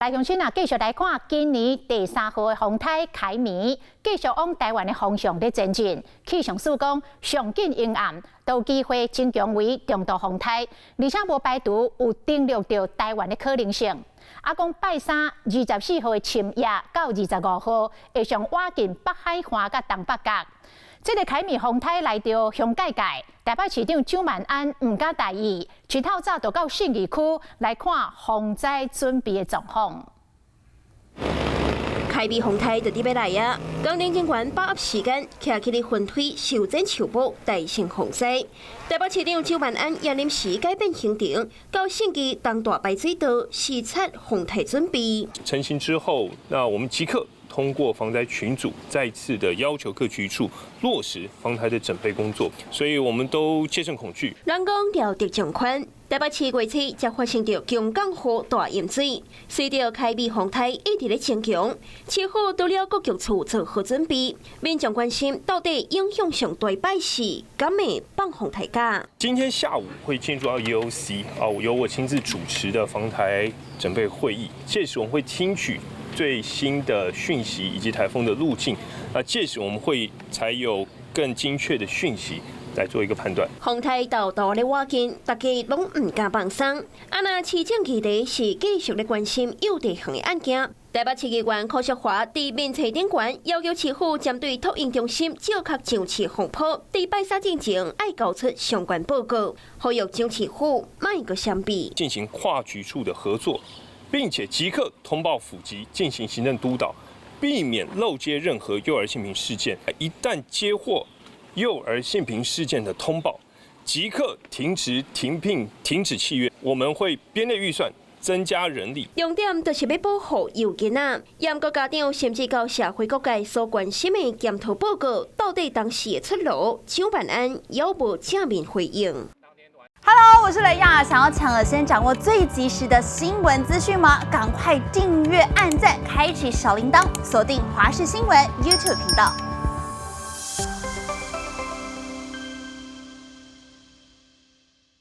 来乡亲啊，继续来看今年第3号的风台开眠，继续往台湾的方向在前进。气象署讲，上紧阴暗，都有机会增强为中度风台，而且无排除有登陆到台湾的可能性。讲拜三24号的深夜到25号，会上挖进北海岸甲东北角。这个开眠风台来到香界界，台北市长蒋万安唔敢大意，一透早就到信义区来看防灾准备的状况。开眠风台就伫要来啊！工程人员把握时间，徛起咧分推修整树木，大型防灾。台北市长蒋万安也临时改变行程，到信义东大排水道视察风台准备。成型之后，那我们即刻通过防灾群组再次的要求各局处落实防台的准备工作，所以我们都戒慎恐惧。人讲料敌将宽，台北市月初才发生着强港河大淹水，随着开眠风台一直咧增强，市府除了各局处做好准备，民众关心到底影响上大摆是敢会放风台假？今天下午会进入到 EOC 由我亲自主持的防台准备会议，届时我们会听取最新的讯息以及台风的路径，届时我们会才有更精确的讯息来做一个判断。风台道道咧挖紧，大家拢唔敢放松。那市政议题是继续咧关心有地项的案件。台北市议员柯淑华伫面册顶悬要求市府针对托运中心照壳上市风波，伫拜三之前爱交出相关报告，呼吁蒋市府卖个相比，进行跨局处的合作。并且即刻通报府级进行行政督导，避免漏接任何幼儿性平事件。一旦接获幼儿性平事件的通报，即刻停职、停聘、停止契约。我们会编列预算，增加人力。重点就是要保护幼囡仔。严格家长甚至到社会各界所关心的检讨报告，到底当时的出路，蒋万安有无正面回应？ Hello， 我是雷亚。想要抢先掌握最及时的新闻资讯吗？赶快订阅、按赞、开启小铃铛，锁定华视新闻 YouTube 频道。